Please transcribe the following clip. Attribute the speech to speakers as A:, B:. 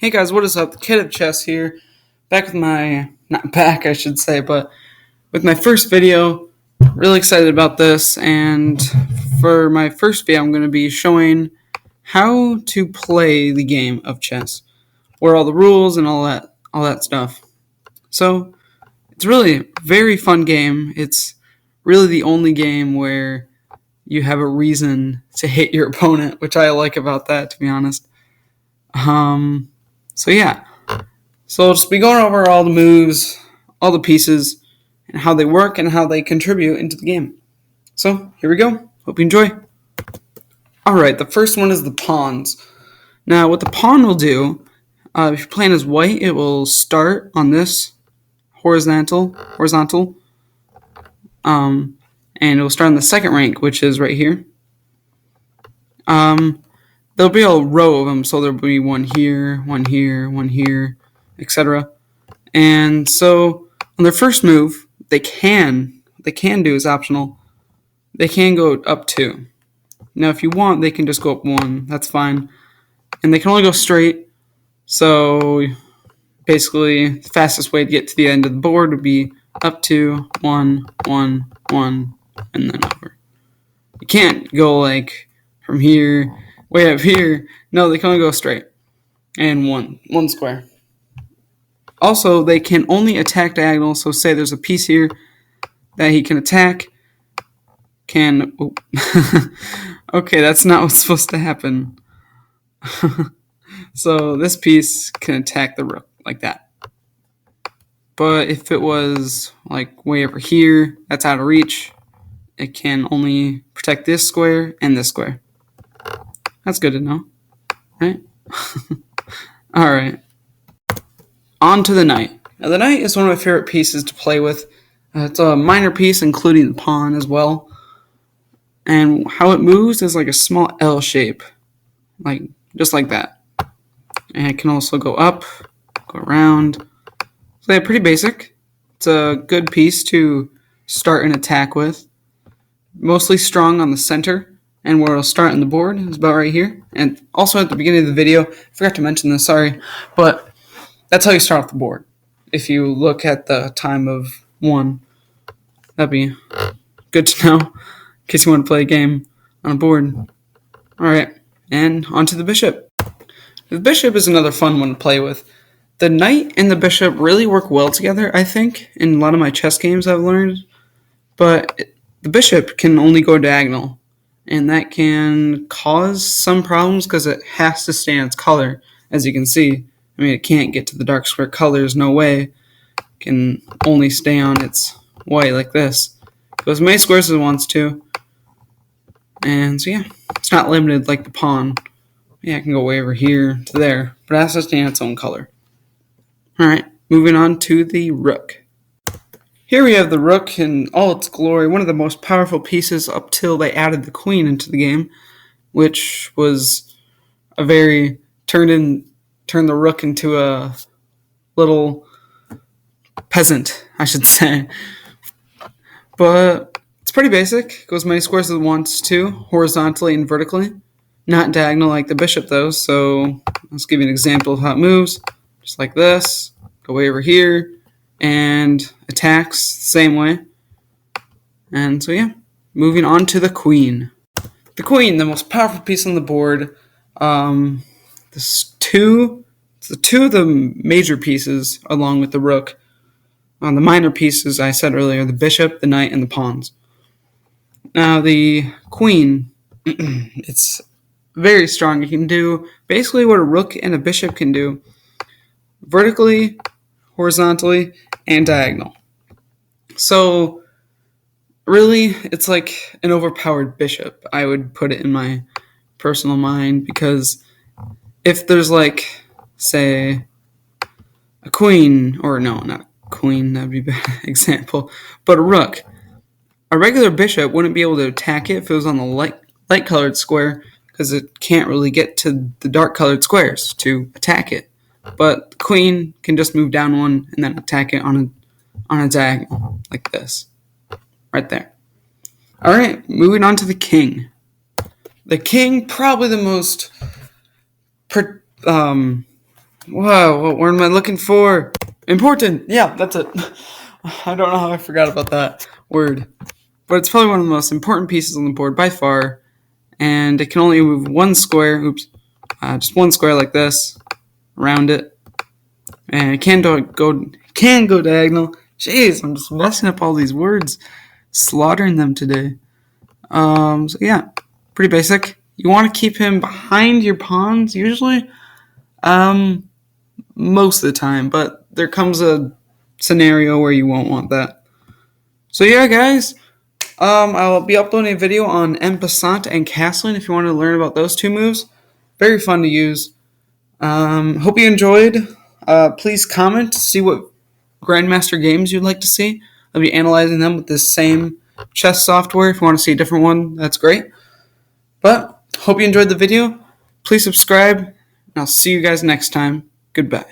A: Hey guys, what is up? The Kid of Chess here. Back with my, not back I should say, but with my first video. Really excited about this, and for my first video I'm going to be showing how to play the game of chess. What are all the rules and all that stuff. So, it's really a very fun game. It's really the only game where you have a reason to hit your opponent, which I like about that, to be honest. So yeah. So I'll just be going over all the moves, all the pieces, and how they work and how they contribute into the game. So here we go. Hope you enjoy. Alright, the first one is the pawns. Now what the pawn will do, if you're playing as white, it will start on this horizontal, and it will start on the second rank, which is right here. There'll be a row of them, so there'll be one here, etc. And so on their first move, they can do is optional. They can go up 2. Now, if you want, they can just go up 1. That's fine. And they can only go straight. So basically, the fastest way to get to the end of the board would be up 2, 1, 1, 1, and then over. You can't go like from here, way up here. No, they can only go straight. And one square. Also, they can only attack diagonal, so say there's a piece here that he can attack. Okay, that's not what's supposed to happen. So this piece can attack the rook like that. But if it was like way over here, that's out of reach. It can only protect this square and this square. That's good to know, right? Alright. On to the knight. Now the knight is one of my favorite pieces to play with. It's a minor piece, including the pawn as well. And how it moves is like a small L shape. Just like that. And it can also go up, go around. So yeah, pretty basic. It's a good piece to start an attack with. Mostly strong on the center. And where it'll start on the board is about right here. And also at the beginning of the video, I forgot to mention this, sorry. But that's how you start off the board. If you look at the time of 1, that'd be good to know in case you want to play a game on a board. Alright, and on to the bishop. The bishop is another fun one to play with. The knight and the bishop really work well together, I think, in a lot of my chess games I've learned. But the bishop can only go diagonal, and that can cause some problems because it has to stay on its color, as you can see. I mean, it can't get to the dark square colors, no way. It can only stay on its white like this. It goes as many squares as it wants to. And so yeah, it's not limited like the pawn. Yeah, it can go way over here to there, but it has to stay on its own color. Alright, moving on to the rook. Here we have the rook in all its glory, one of the most powerful pieces up till they added the queen into the game, which was a very turn the rook into a little peasant, I should say. But it's pretty basic. It goes as many squares as it wants to, horizontally and vertically. Not diagonal like the bishop though, so let's give you an example of how it moves. Just like this. Go way over here. And attacks the same way. And so yeah, moving on to the queen. The queen, the most powerful piece on the board. It's the two of the major pieces along with the rook. The minor pieces I said earlier, the bishop, the knight, and the pawns. Now the queen, it's very strong. It can do basically what a rook and a bishop can do. Vertically, horizontally, and diagonal. So really, it's like an overpowered bishop, I would put it in my personal mind, because if there's like, say, a queen, or no, not queen, that'd be a bad example, but a rook, a regular bishop wouldn't be able to attack it if it was on the light colored square, because it can't really get to the dark colored squares to attack it. But the queen can just move down one and then attack it on a diagonal, like this. Right there. Alright, moving on to the king. The king, probably the most Whoa, what word am I looking for? Important. Yeah, that's it. I don't know how I forgot about that word. But it's probably one of the most important pieces on the board by far. And it can only move one square. Oops. Just one square like this. Around it. And it can go diagonal. Jeez, I'm just messing up all these words. Slaughtering them today. So yeah, pretty basic. You want to keep him behind your pawns usually. Most of the time, but there comes a scenario where you won't want that. So yeah, guys, I'll be uploading a video on en passant and castling if you want to learn about those two moves. Very fun to use. Hope you enjoyed. Please comment to see what Grandmaster games you'd like to see. I'll be analyzing them with this same chess software. If you want to see a different one, that's great. But hope you enjoyed the video. Please subscribe, and I'll see you guys next time. Goodbye.